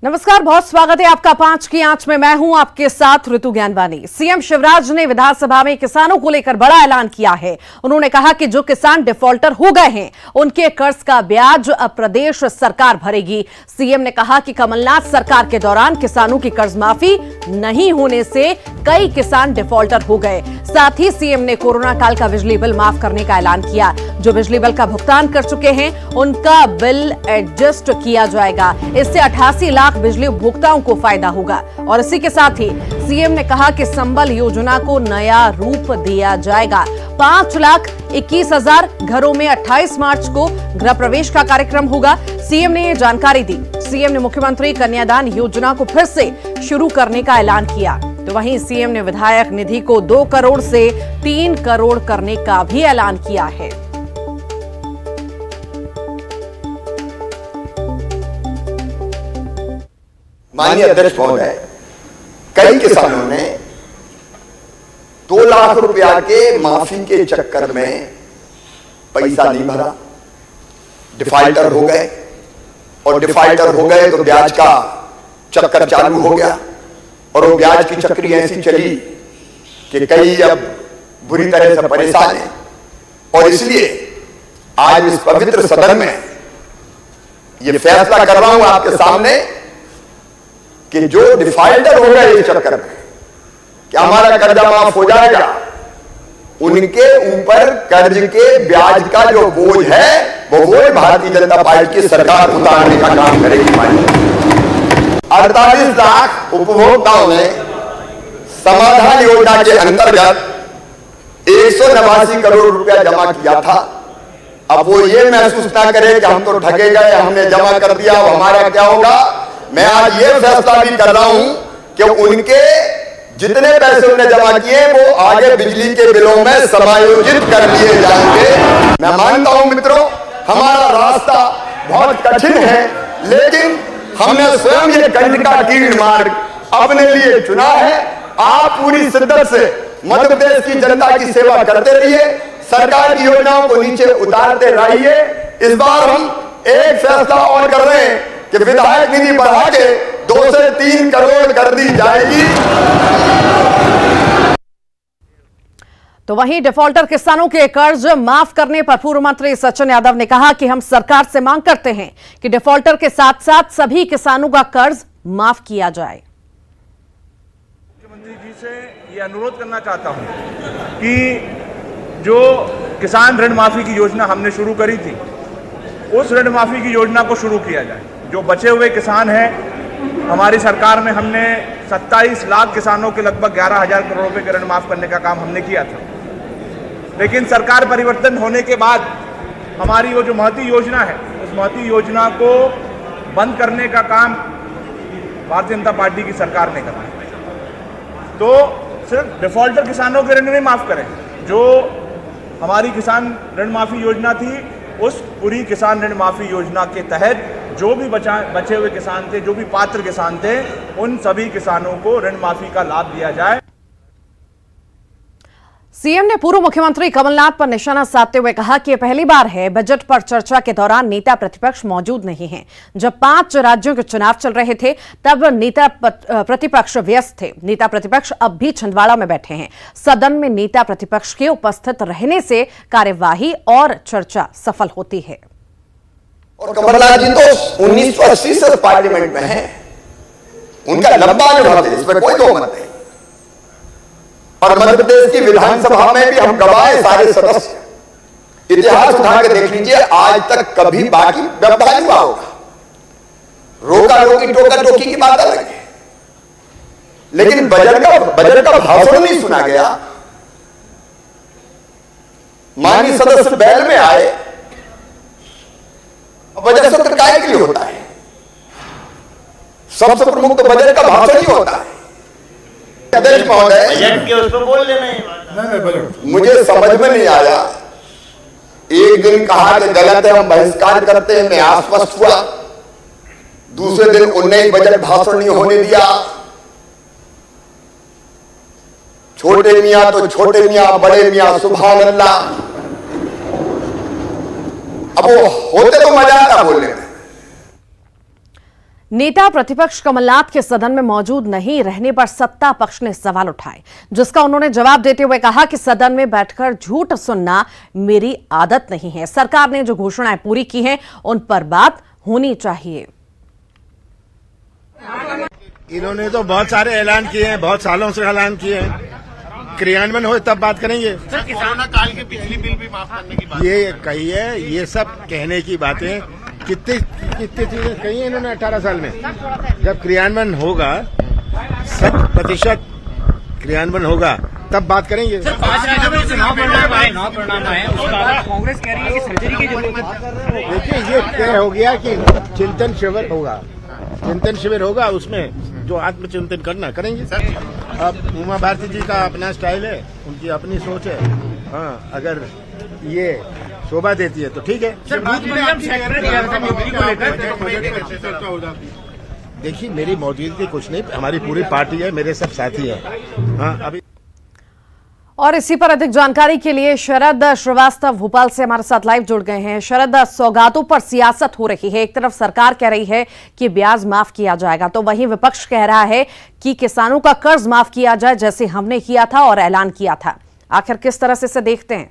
नमस्कार, बहुत स्वागत है आपका 5 की आंच में। मैं हूं आपके साथ ऋतु ज्ञानवानी। सीएम शिवराज ने विधानसभा में किसानों को लेकर बड़ा ऐलान किया है। उन्होंने कहा कि जो किसान डिफॉल्टर हो गए हैं उनके कर्ज का ब्याज अब प्रदेश सरकार भरेगी। सीएम ने कहा कि कमलनाथ सरकार के दौरान किसानों की कर्ज माफी नहीं होने से कई किसान डिफॉल्टर हो गए। साथ ही सीएम ने कोरोना काल का बिजली बिल माफ करने का ऐलान किया। जो बिजली बिल का भुगतान कर चुके हैं उनका बिल एडजस्ट किया जाएगा। इससे 88 लाख बिजली उपभोक्ताओं को फायदा होगा। और इसी के साथ ही सीएम ने कहा कि संबल योजना को नया रूप दिया जाएगा। 5,21,000 घरों में 28 मार्च को गृह प्रवेश का कार्यक्रम होगा। सीएम ने ये जानकारी दी। सीएम ने मुख्यमंत्री कन्यादान योजना को फिर से शुरू करने का ऐलान किया। तो वहीं सीएम ने विधायक निधि को 2 करोड़ से 3 करोड़ करने का भी ऐलान किया है। माननीय अध्यक्ष महोदय, कई किसानों ने 2 लाख रुपया के माफी के चक्कर में पैसा नहीं भरा, डिफॉल्टर हो गए। और डिफॉल्टर हो गए तो ब्याज का चक्कर चालू हो गया और वो ब्याज की चक्री ऐसी चली कि कई अब बुरी तरह से परेशान हैं। और इसलिए आज इस पवित्र सदन में ये फैसला कर रहा हूं आपके सामने कि जो डिफॉल्टर हो गए इस चक्कर में कि हमारा कर्जा माफ हो जाएगा, उनके ऊपर कर्ज के ब्याज का जो बोझ है वो भारतीय जनता पार्टी की सरकार उतारने का काम करेगी। 48 लाख उपभोक्ताओं ने समाधान योजना के अंतर्गत 189 करोड़ रुपया जमा किया था। अब वो ये महसूस ना करे कि हम तो ठगे गए, हमने जमा कर दिया, हमारा क्या होगा। मैं आज ये फैसला भी कर रहा हूं कि उनके जितने पैसे उन्होंने जमा किए वो आगे बिजली के बिलों में समायोजित कर लिए जाएंगे। मैं मानता हूं मित्रों, हमारा रास्ता बहुत कठिन है, लेकिन हमने स्वयं ये कंड का कीर्ण मार्ग अपने लिए चुना है। आप पूरी शिद्दत से मध्य प्रदेश की जनता की सेवा करते रहिए, सरकार की योजनाओं को नीचे उतारते रहिए। इस बार हम एक फैसला और कर रहे हैं कि विधायक निधि बढ़ा के 2 से 3 करोड़ कर दी जाएगी। तो वहीं डिफॉल्टर किसानों के कर्ज माफ करने पर पूर्व मंत्री सचिन यादव ने कहा कि हम सरकार से मांग करते हैं कि डिफॉल्टर के साथ साथ सभी किसानों का कर्ज माफ किया जाए। मुख्यमंत्री जी से ये अनुरोध करना चाहता हूं कि जो किसान ऋण माफी की योजना हमने शुरू करी थी, उस ऋण माफी की योजना को शुरू किया जाए। जो बचे हुए किसान हैं, हमारी सरकार में हमने 27 लाख किसानों के लगभग 11,000 करोड़ रुपए के ऋण माफ करने का काम हमने किया था। लेकिन सरकार परिवर्तन होने के बाद हमारी वो जो महती योजना है, उस महती योजना को बंद करने का काम भारतीय जनता पार्टी की सरकार ने करा। तो सिर्फ डिफॉल्टर किसानों के ऋण नहीं माफ करें, जो हमारी किसान ऋण माफी योजना थी, उस पूरी किसान ऋण माफी योजना के तहत जो भी बचे हुए किसान थे, जो भी पात्र किसान थे, उन सभी किसानों को ऋण माफी का लाभ दिया जाए। सीएम ने पूर्व मुख्यमंत्री कमलनाथ पर निशाना साधते हुए कहा कि यह पहली बार है बजट पर चर्चा के दौरान नेता प्रतिपक्ष मौजूद नहीं हैं। जब 5 राज्यों के चुनाव चल रहे थे तब नेता प्रतिपक्ष व्यस्त थे। नेता प्रतिपक्ष अब भी छिंदवाड़ा में बैठे हैं। सदन में नेता प्रतिपक्ष के उपस्थित रहने से कार्यवाही और चर्चा सफल होती है। और कमलनाथ जी तो 1980 से पार्लियामेंट में हैं, उनका लंबा अनुभव है, इसमें कोई दो मत नहीं। और मध्य प्रदेश की विधानसभा में भी हम गवाए सारे सदस्य। इतिहास उठा के देख लीजिए, आज तक कभी बाकी व्यवधान हुआ होगा। रोका रोकी टोका टोकी की बात अलग है, लेकिन बजट का भाषण नहीं सुना गया। माननीय सदस्य बैल में आए, बजट सत्र काय के लिए होता है? सबसे प्रमुख तो बजट का भाषण ही होता है। अध्यक्ष महोदय, बजट के उस पर बोल लेना, मुझे समझ में नहीं आया। एक दिन कहा कि गलत है, हम बहिष्कार करते हैं, मैं आश्वस्त हुआ। दूसरे दिन उन्हें बजट भाषण नहीं होने दिया। छोटे मियां तो छोटे मियां, बड़े मियां सुभान अल्लाह। अब वो होते तो मजा आता बोलने में। नेता प्रतिपक्ष कमलनाथ के सदन में मौजूद नहीं रहने पर सत्ता पक्ष ने सवाल उठाए, जिसका उन्होंने जवाब देते हुए कहा कि सदन में बैठकर झूठ सुनना मेरी आदत नहीं है। सरकार ने जो घोषणाएं पूरी की हैं उन पर बात होनी चाहिए। इन्होंने तो बहुत सारे ऐलान किए हैं, बहुत सालों से ऐलान किए हैं, क्रियान्वयन हो तब बात करेंगे। सर, कोरोना काल के बिजली बिल भी माफ करने की बात ये कही है, ये सब कहने की बातें कितनी चीजें कही है इन्होंने 18 साल में। जब क्रियान्वयन होगा, 100% क्रियान्वयन होगा तब बात करेंगे। सर, 5 राज्यों में चुनाव परिणाम आए, उसके बाद कांग्रेस कह रही है कि सर्जरी की जरूरत है। देखिए, ये तय हो गया कि चिंतन शिविर होगा, चिंतन शिविर होगा, उसमें जो आत्मचिंतन करना करेंगे। अब उमा भारती जी का अपना स्टाइल है, उनकी अपनी सोच है। हाँ, अगर ये शोभा देती है तो ठीक है। सर, देखिए, मेरी मौजूदगी कुछ नहीं, हमारी पूरी पार्टी है, मेरे सब साथी हैं। हाँ, अभी और इसी पर अधिक जानकारी के लिए शरद श्रीवास्तव भोपाल से हमारे साथ लाइव जुड़ गए हैं। शरद, सौगातों पर सियासत हो रही है, एक तरफ सरकार कह रही है कि ब्याज माफ किया जाएगा, तो वहीं विपक्ष कह रहा है कि किसानों का कर्ज माफ किया जाए, जैसे हमने किया था और ऐलान किया था। आखिर किस तरह से इसे देखते हैं?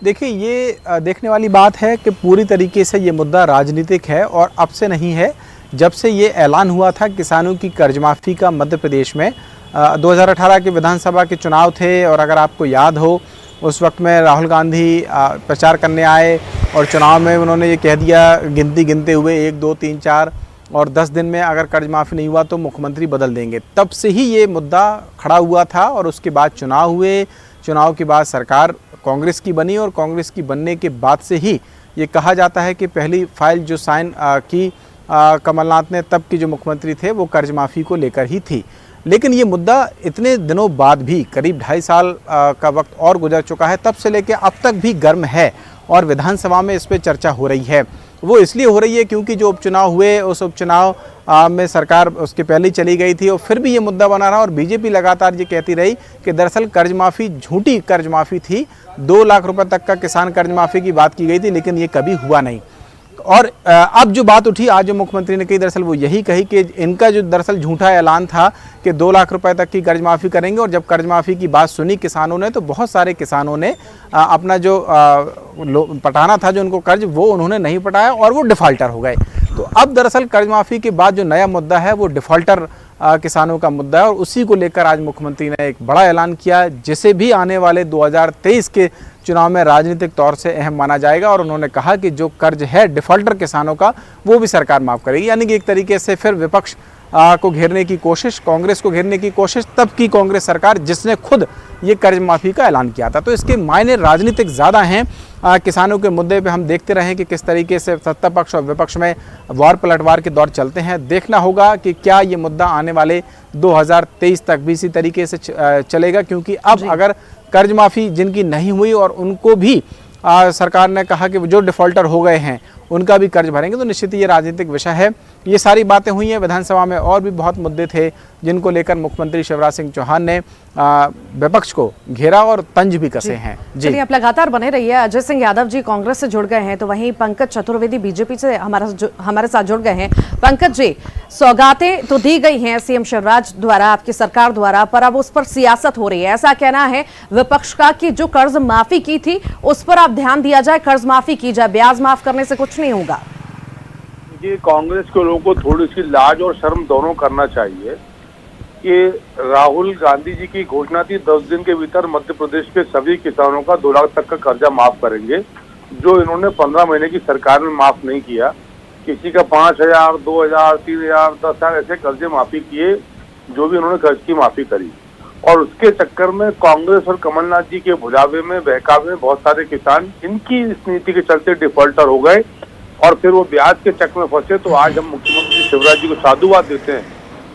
देखिए, ये देखने वाली बात है कि पूरी तरीके से ये मुद्दा राजनीतिक है और अब से नहीं है। जब से ये ऐलान हुआ था किसानों की कर्ज माफ़ी का मध्य प्रदेश में, 2018 के विधानसभा के चुनाव थे और अगर आपको याद हो, उस वक्त में राहुल गांधी प्रचार करने आए और चुनाव में उन्होंने ये कह दिया, गिनती गिनते हुए 1, 2, 3, 4 और 10 दिन में अगर कर्ज माफ़ी नहीं हुआ तो मुख्यमंत्री बदल देंगे। तब से ही ये मुद्दा खड़ा हुआ था और उसके बाद चुनाव हुए। चुनाव के बाद सरकार कांग्रेस की बनी और कांग्रेस की बनने के बाद से ही ये कहा जाता है कि पहली फाइल जो साइन की कमलनाथ ने तब के जो मुख्यमंत्री थे वो कर्ज माफ़ी को लेकर ही थी। लेकिन ये मुद्दा इतने दिनों बाद भी, करीब 2.5 साल का वक्त और गुजर चुका है, तब से लेकर अब तक भी गर्म है और विधानसभा में इस पर चर्चा हो रही है। वो इसलिए हो रही है क्योंकि जो उपचुनाव हुए, उस उपचुनाव में सरकार उसके पहले ही चली गई थी और फिर भी ये मुद्दा बना रहा और बीजेपी लगातार ये कहती रही कि दरअसल कर्ज माफ़ी झूठी कर्ज माफ़ी थी। 2 लाख रुपए तक का किसान कर्ज माफ़ी की बात की गई थी, लेकिन ये कभी हुआ नहीं। और अब जो बात उठी, आज जो मुख्यमंत्री ने कही, दरअसल वो यही कही कि इनका जो दरअसल झूठा ऐलान था कि 2 लाख रुपए तक की कर्ज माफ़ी करेंगे, और जब कर्ज माफ़ी की बात सुनी किसानों ने तो बहुत सारे किसानों ने अपना जो पटाना था जो उनको कर्ज, वो उन्होंने नहीं पटाया और वो डिफ़ॉल्टर हो गए। तो अब दरअसल कर्ज माफ़ी के बाद जो नया मुद्दा है वो डिफ़ॉल्टर किसानों का मुद्दा है और उसी को लेकर आज मुख्यमंत्री ने एक बड़ा ऐलान किया, जिसे भी आने वाले 2023 के चुनाव में राजनीतिक तौर से अहम माना जाएगा। और उन्होंने कहा कि जो कर्ज है डिफ़ॉल्टर किसानों का वो भी सरकार माफ़ करेगी। यानी कि एक तरीके से फिर विपक्ष को घेरने की कोशिश, कांग्रेस को घेरने की कोशिश तब की कांग्रेस सरकार जिसने खुद ये कर्ज माफ़ी का ऐलान किया था। तो इसके मायने राजनीतिक ज़्यादा हैं। किसानों के मुद्दे पे हम देखते रहें कि किस तरीके से सत्ता पक्ष और विपक्ष में वार पलटवार के दौर चलते हैं। देखना होगा कि क्या ये मुद्दा आने वाले 2023 तक भी इसी तरीके से चलेगा, क्योंकि अब अगर कर्ज माफ़ी जिनकी नहीं हुई और उनको भी सरकार ने कहा कि जो डिफ़ॉल्टर हो गए हैं उनका भी कर्ज भरेंगे, तो निश्चित ये राजनीतिक विषय है। ये सारी बातें हुई हैं विधानसभा में, और भी बहुत मुद्दे थे जिनको लेकर मुख्यमंत्री शिवराज सिंह चौहान ने विपक्ष को घेरा और तंज भी कसे हैं। चलिए, आप लगातार बने रहिए। अजय सिंह यादव जी कांग्रेस से जुड़ गए हैं, तो वहीं पंकज चतुर्वेदी बीजेपी से हमारे साथ जुड़ गए हैं। पंकज जी, सौगातें तो दी गई हैं सीएम शिवराज द्वारा, आपकी सरकार द्वारा, पर अब उस पर सियासत हो रही है। ऐसा कहना है विपक्ष का कि जो कर्ज माफी की थी उस पर आप ध्यान दिया जाए, कर्ज माफी की जाए, ब्याज माफ करने से कुछ नहीं होगा। ये कांग्रेस के लोगों को थोड़ी सी लाज और शर्म दोनों करना चाहिए कि राहुल गांधी जी की घोषणा थी 10 दिन के भीतर मध्य प्रदेश के सभी किसानों का 2 लाख तक का कर्जा माफ करेंगे, जो इन्होंने 15 महीने की सरकार में माफ नहीं किया। किसी का 5,000, 2,000, 3,000, 10,000 ऐसे कर्जे माफी किए, जो भी उन्होंने कर्ज की माफी करी। और उसके चक्कर में कांग्रेस और कमलनाथ जी के भुलावे में, बहकावे में बहुत सारे किसान इनकी इस नीति के चलते डिफॉल्टर हो गए और फिर वो ब्याज के चक्कर में फंसे। तो आज हम मुख्यमंत्री शिवराज जी को साधुवाद देते हैं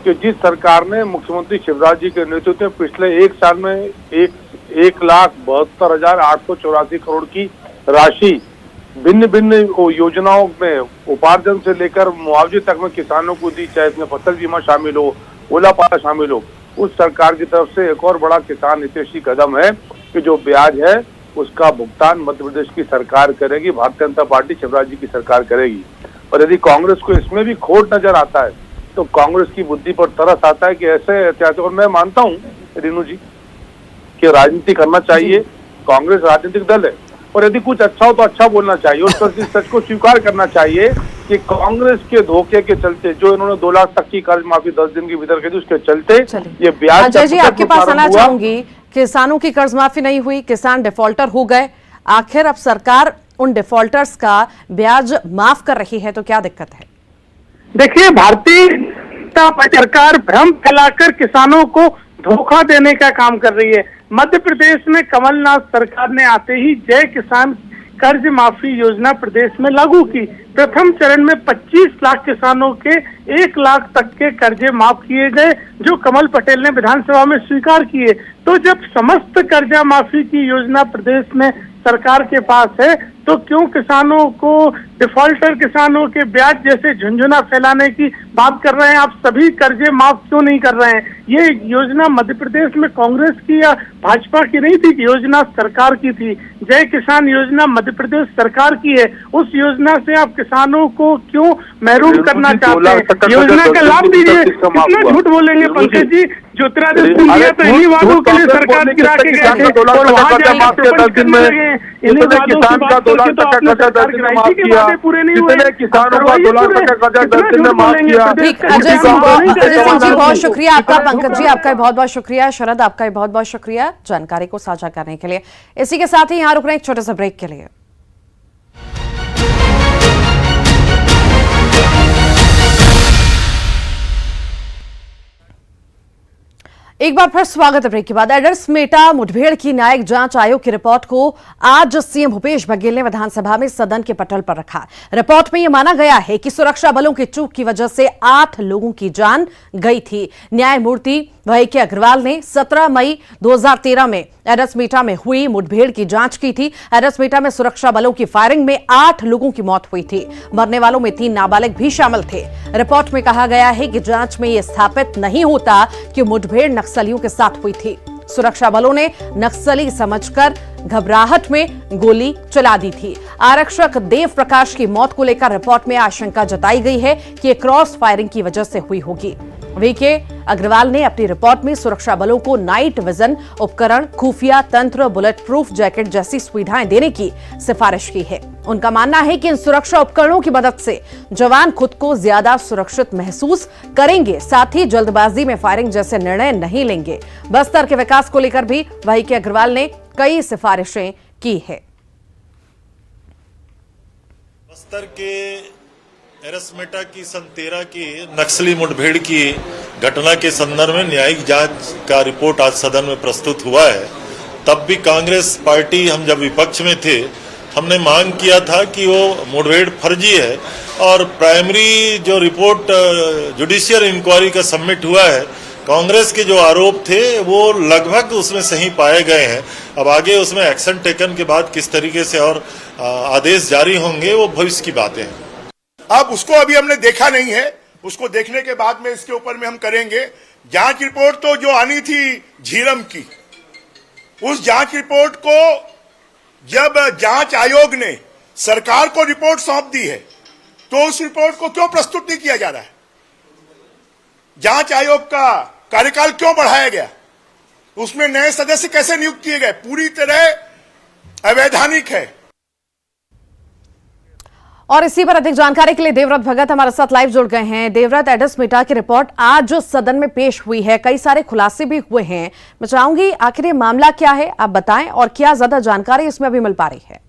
कि जिस सरकार ने मुख्यमंत्री शिवराज जी के नेतृत्व में पिछले 1 साल में 1,72,884 करोड़ की राशि भिन्न भिन्न योजनाओं में उपार्जन से लेकर मुआवजे तक में किसानों को दी, चाहे इसमें फसल बीमा शामिल हो, ओला पाला शामिल हो। उस सरकार की तरफ से एक और बड़ा किसान हितैषी कदम है कि जो ब्याज है उसका भुगतान मध्य प्रदेश की सरकार करेगी, भारतीय जनता पार्टी शिवराज जी की सरकार करेगी। और यदि कांग्रेस को इसमें भी खोट नजर आता है तो कांग्रेस की बुद्धि पर तरस आता है कि ऐसे ऐतिहासिक, और मैं मानता हूँ रेणु जी कि राजनीति करना चाहिए, कांग्रेस राजनीतिक दल है, और यदि कुछ अच्छा हो तो अच्छा बोलना चाहिए और सच को स्वीकार करना चाहिए कि कांग्रेस के धोखे के चलते जो इन्होंने 2 लाख तक की कर्ज माफी 10 दिन के भीतर की, उसके चलते ये ब्याज। अजय जी, आपके पास आना चाहूंगी, किसानों की कर्ज माफी नहीं हुई, किसान डिफॉल्टर हो गए, आखिर अब सरकार उन डिफॉल्टर्स का ब्याज माफ कर रही है तो क्या दिक्कत है? देखिए, भारतीय जनता सरकार भ्रम फैलाकर किसानों को धोखा देने का काम कर रही है। मध्य प्रदेश में कमलनाथ सरकार ने आते ही जय किसान कर्ज माफी योजना प्रदेश में लागू की। प्रथम चरण में 25 लाख किसानों के 1 लाख तक के कर्जे माफ किए गए, जो कमल पटेल ने विधानसभा में स्वीकार किए। तो जब समस्त कर्जा माफी की योजना प्रदेश में सरकार के पास है तो क्यों किसानों को, डिफॉल्टर किसानों के ब्याज जैसे झुंझुना फैलाने की बात कर रहे हैं? आप सभी कर्जे माफ क्यों नहीं कर रहे हैं? ये योजना मध्य प्रदेश में कांग्रेस की या भाजपा की नहीं थी, योजना सरकार की थी। जय किसान योजना मध्य प्रदेश सरकार की है। उस योजना से आप किसानों को क्यों महरूम करना चाहते हैं? योजना का लाभ दीजिए। कितना झूठ बोलेंगे पंकज जी? ज्योतिरादित्य सिंधिया तो इन्हीं वादों के लिए सरकार गिरा के गए थे और वहां जाकर करने लगे। इन्हीं वादों की बात करके तो आपने सरकार गिराई थी कि वादे पूरे नहीं हुए। किसानों का 2 लाख तक का कर्जा 10 दिन में माफ किया। अजय सिंह जी, बहुत शुक्रिया आपका। पंकज जी, आपका बहुत बहुत शुक्रिया। शरद, आपका बहुत बहुत शुक्रिया जानकारी को साझा करने के लिए। इसी के साथ ही यहाँ रुक रहे हैं एक छोटे से ब्रेक के लिए। एक बार फिर स्वागत है ब्रेक के बाद। एडर्स मेटा मुठभेड़ की न्यायिक जांच आयोग की रिपोर्ट को आज सीएम भूपेश बघेल ने विधानसभा में सदन के पटल पर रखा। रिपोर्ट में यह माना गया है कि सुरक्षा बलों की चूक की वजह से 8 लोगों की जान गई थी। न्यायमूर्ति के अग्रवाल ने 17 मई 2013 में एडर्स मेटा में हुई मुठभेड़ की जांच की थी। एडर्स मेटा में सुरक्षा बलों की फायरिंग में 8 लोगों की मौत हुई थी। मरने वालों में 3 नाबालिग भी शामिल थे। रिपोर्ट में कहा गया है कि जांच में यह स्थापित नहीं होता कि मुठभेड़ नक्सलियों के साथ हुई थी। सुरक्षा बलों ने नक्सली समझकर घबराहट में गोली चला दी थी। आरक्षक देव प्रकाश की मौत को लेकर रिपोर्ट में आशंका जताई गई है कि क्रॉस फायरिंग की वजह से हुई होगी। वीके अग्रवाल ने अपनी रिपोर्ट में सुरक्षा बलों को नाइट विजन उपकरण, खुफिया तंत्र, बुलेट प्रूफ जैकेट जैसी सुविधाएं देने की सिफारिश की है। उनका मानना है कि इन सुरक्षा उपकरणों की मदद से जवान खुद को ज्यादा सुरक्षित महसूस करेंगे, साथ ही जल्दबाजी में फायरिंग जैसे निर्णय नहीं लेंगे। बस्तर के विकास को लेकर भी वीके अग्रवाल ने कई सिफारिशें की है। बस्तर के एडर्स मेटा की सन 13 की नक्सली मुठभेड़ की घटना के संदर्भ में न्यायिक जांच का रिपोर्ट आज सदन में प्रस्तुत हुआ है। तब भी कांग्रेस पार्टी, हम जब विपक्ष में थे, हमने मांग किया था कि वो मुठभेड़ फर्जी है और प्राइमरी जो रिपोर्ट जुडिशियल इंक्वायरी का सबमिट हुआ है, कांग्रेस के जो आरोप थे वो लगभग उसमें सही पाए गए हैं। अब आगे उसमें एक्शन टेकन के बाद किस तरीके से और आदेश जारी होंगे वो भविष्य की बातें हैं। अब उसको अभी हमने देखा नहीं है, उसको देखने के बाद में इसके ऊपर में हम करेंगे। जांच रिपोर्ट तो जो आनी थी झीरम की, उस जांच रिपोर्ट को जब जांच आयोग ने सरकार को रिपोर्ट सौंप दी है तो उस रिपोर्ट को क्यों प्रस्तुत नहीं किया जा रहा है? जांच आयोग का कार्यकाल क्यों बढ़ाया गया? उसमें नए सदस्य कैसे नियुक्त किए गए? पूरी तरह अवैधानिक है। और इसी पर अधिक जानकारी के लिए देवव्रत भगत हमारे साथ लाइव जुड़ गए हैं। देवव्रत, एडर्स मेटा की रिपोर्ट आज जो सदन में पेश हुई है, कई सारे खुलासे भी हुए हैं। मैं चाहूंगी आखिर ये मामला क्या है, आप बताएं, और क्या ज्यादा जानकारी इसमें अभी मिल पा रही है?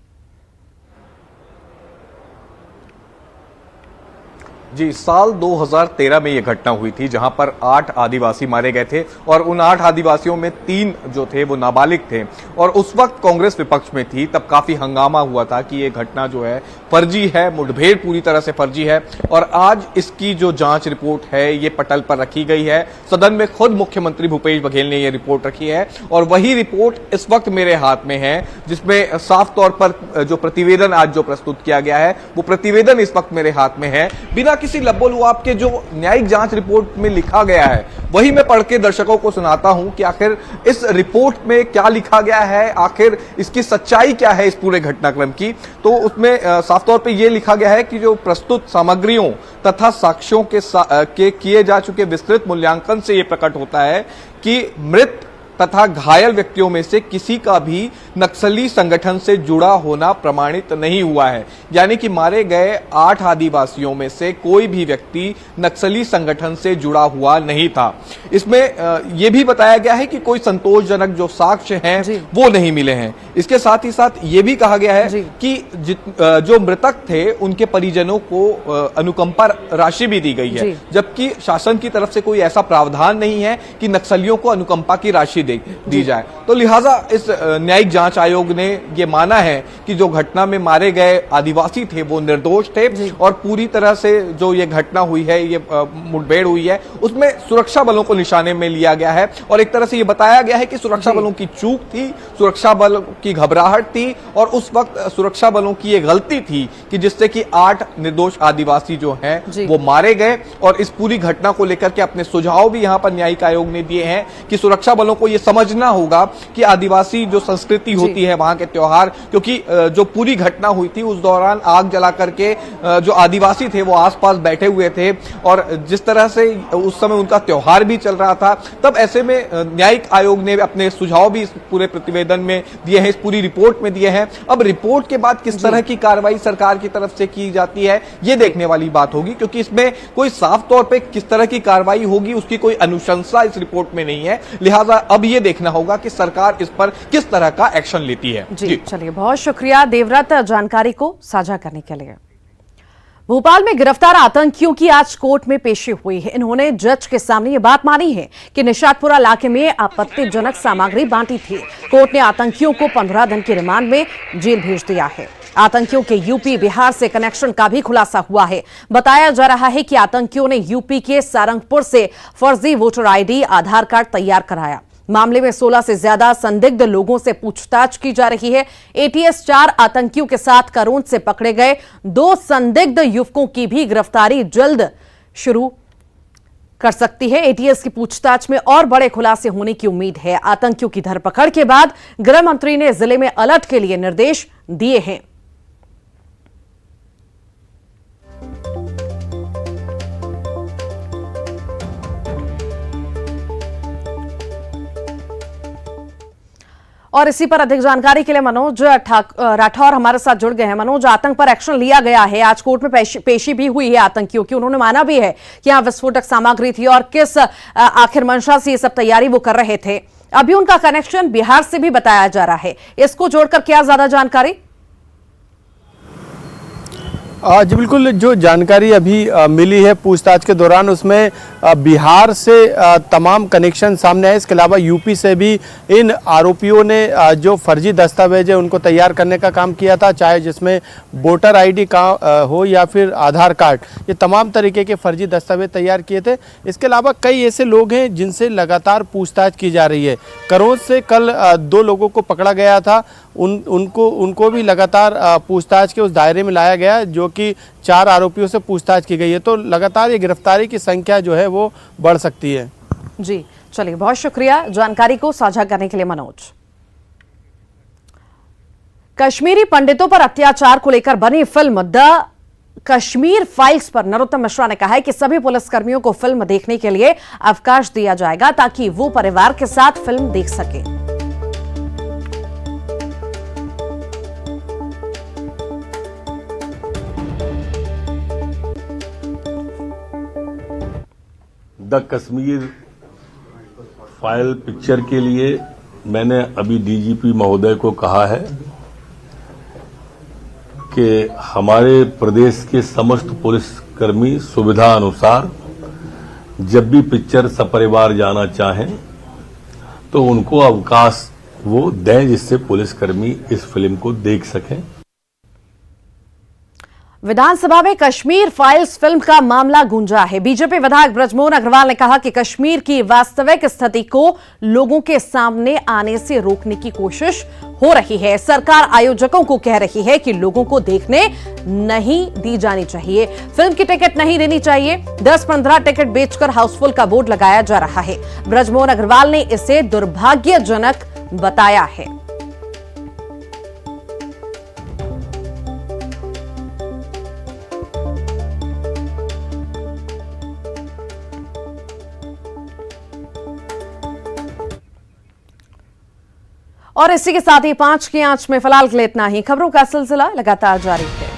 जी, साल 2013 में यह घटना हुई थी जहां पर 8 आदिवासी मारे गए थे और उन 8 आदिवासियों में 3 जो थे वो नाबालिग थे और उस वक्त कांग्रेस विपक्ष में थी। तब काफी हंगामा हुआ था कि ये घटना जो है फर्जी है, मुठभेड़ पूरी तरह से फर्जी है। और आज इसकी जो जांच रिपोर्ट है ये पटल पर रखी गई है। सदन में खुद मुख्यमंत्री भूपेश बघेल ने ये रिपोर्ट रखी है और वही रिपोर्ट इस वक्त मेरे हाथ में है, जिसमें साफ तौर पर जो प्रतिवेदन आज जो प्रस्तुत किया गया है वो प्रतिवेदन इस वक्त मेरे हाथ में है। बिना किसी लब्बो-लुआब के जो न्यायिक जांच रिपोर्ट में लिखा गया है वही मैं पढ़ के दर्शकों को सुनाता हूं कि आखिर इस रिपोर्ट में क्या लिखा गया है, आखिर इसकी सच्चाई क्या है इस पूरे घटनाक्रम की। तो उसमें साफ तौर पे ये लिखा गया है कि जो प्रस्तुत सामग्रियों तथा साक्ष्यों के किए जा चुके विस्तृत मूल्यांकन से ये प्रकट होता है कि मृत तथा घायल व्यक्तियों में से किसी का भी नक्सली संगठन से जुड़ा होना प्रमाणित नहीं हुआ है। यानी कि मारे गए 8 आदिवासियों में से कोई भी व्यक्ति नक्सली संगठन से जुड़ा हुआ नहीं था। इसमें यह भी बताया गया है कि कोई संतोषजनक जो साक्ष्य हैं वो नहीं मिले हैं। इसके साथ ही साथ ये भी कहा गया है कि जो मृतक थे उनके परिजनों को अनुकंपा राशि भी दी गई है, जबकि शासन की तरफ से कोई ऐसा प्रावधान नहीं है कि नक्सलियों को अनुकंपा की राशि दी जाए। तो लिहाजा इस न्यायिक जांच आयोग ने ये माना है कि जो घटना में मारे गए आदिवासी थे वो निर्दोष थे और पूरी तरह से जो ये घटना हुई है, ये मुठभेड़ हुई है, उसमें सुरक्षा बलों को निशाने में लिया गया है और एक तरह से ये बताया गया है कि सुरक्षा बलों की चूक थी, सुरक्षा बलों की घबराहट थी और उस वक्त सुरक्षा बलों की ये गलती थी कि जिससे कि 8 निर्दोष आदिवासी जो हैं वो मारे गए। और इस पूरी घटना को लेकर के अपने सुझाव भी यहां पर न्यायिक आयोग ने दिए हैं कि सुरक्षा बलों को समझना होगा कि आदिवासी जो संस्कृति होती है, वहां के त्योहार, क्योंकि जो पूरी घटना हुई थी उस दौरान आग जला करके जो आदिवासी थे वो आसपास बैठे हुए थे और जिस तरह से उस समय उनका त्योहार भी चल रहा था, तब ऐसे में न्यायिक आयोग ने अपने सुझाव भी इस पूरे प्रतिवेदन में दिए हैं, इस पूरी रिपोर्ट में दिए हैं। अब रिपोर्ट के बाद किस तरह की कार्रवाई सरकार की तरफ से की जाती है ये देखने वाली बात होगी, क्योंकि इसमें कोई साफ तौर पर किस तरह की कार्रवाई होगी उसकी कोई अनुशंसा इस रिपोर्ट में नहीं है। लिहाजा अब ये देखना होगा कि सरकार इस पर किस तरह का एक्शन लेती है। जी चलिए, बहुत शुक्रिया देवव्रत जानकारी को साझा करने के लिए। भोपाल में गिरफ्तार आतंकियों की आज कोर्ट में पेशी हुई है। इन्होंने जज के सामने ये बात मानी है कि निशातपुरा इलाके में आपत्तिजनक सामग्री बांटी थी। कोर्ट ने आतंकियों को 15 दिन की रिमांड में जेल भेज दिया है। आतंकियों के यूपी बिहार से कनेक्शन का भी खुलासा हुआ है। बताया जा रहा है कि आतंकियों ने यूपी के सारंगपुर से फर्जी वोटर आईडी, आधार कार्ड तैयार कराया। मामले में 16 से ज्यादा संदिग्ध लोगों से पूछताछ की जा रही है। एटीएस 4 आतंकियों के साथ करोंद से पकड़े गए 2 संदिग्ध युवकों की भी गिरफ्तारी जल्द शुरू कर सकती है। एटीएस की पूछताछ में और बड़े खुलासे होने की उम्मीद है। आतंकियों की धरपकड़ के बाद गृह मंत्री ने जिले में अलर्ट के लिए निर्देश दिए हैं। और इसी पर अधिक जानकारी के लिए मनोज राठौर हमारे साथ जुड़ गए हैं। मनोज, आतंक पर एक्शन लिया गया है, आज कोर्ट में पेशी भी हुई है आतंकियों की। उन्होंने माना भी है कि यहाँ विस्फोटक सामग्री थी और किस आखिर मंशा से ये सब तैयारी वो कर रहे थे। अभी उनका कनेक्शन बिहार से भी बताया जा रहा है, इसको जोड़कर क्या ज्यादा जानकारी? जी बिल्कुल, जो जानकारी अभी मिली है पूछताछ के दौरान उसमें बिहार से तमाम कनेक्शन सामने आए। इसके अलावा यूपी से भी इन आरोपियों ने जो फर्जी दस्तावेज है उनको तैयार करने का काम किया था, चाहे जिसमें वोटर आईडी का हो या फिर आधार कार्ड, ये तमाम तरीके के फर्जी दस्तावेज तैयार किए थे। इसके अलावा कई ऐसे लोग हैं जिनसे लगातार पूछताछ की जा रही है। करोंद से कल 2 लोगों को पकड़ा गया था, उनको भी लगातार पूछताछ के उस दायरे में लाया गया, जो कि 4 आरोपियों से पूछताछ की गई है। तो लगातार ये गिरफ्तारी की संख्या जो है वो बढ़ सकती है। जी चलिए, बहुत शुक्रिया जानकारी को साझा करने के लिए मनोज। कश्मीरी पंडितों पर अत्याचार को लेकर बनी फिल्म द कश्मीर फाइल्स पर नरोत्तम मिश्रा ने कहा है कि सभी पुलिसकर्मियों को फिल्म देखने के लिए अवकाश दिया जाएगा ताकि वो परिवार के साथ फिल्म देख सके। द कश्मीर फाइल पिक्चर के लिए मैंने अभी डीजीपी महोदय को कहा है कि हमारे प्रदेश के समस्त पुलिसकर्मी सुविधा अनुसार जब भी पिक्चर सपरिवार जाना चाहें तो उनको अवकाश वो दें, जिससे पुलिसकर्मी इस फिल्म को देख सकें। विधानसभा में कश्मीर फाइल्स फिल्म का मामला गूंजा है। बीजेपी विधायक बृजमोहन अग्रवाल ने कहा कि कश्मीर की वास्तविक स्थिति को लोगों के सामने आने से रोकने की कोशिश हो रही है। सरकार आयोजकों को कह रही है कि लोगों को देखने नहीं दी जानी चाहिए, फिल्म की टिकट नहीं देनी चाहिए। 10-15 टिकट बेचकर हाउसफुल का बोर्ड लगाया जा रहा है। बृजमोहन अग्रवाल ने इसे दुर्भाग्यजनक बताया है। और इसी के साथ ही 5 की आंच में फिलहाल के लिए इतना ही। खबरों का सिलसिला लगातार जारी है।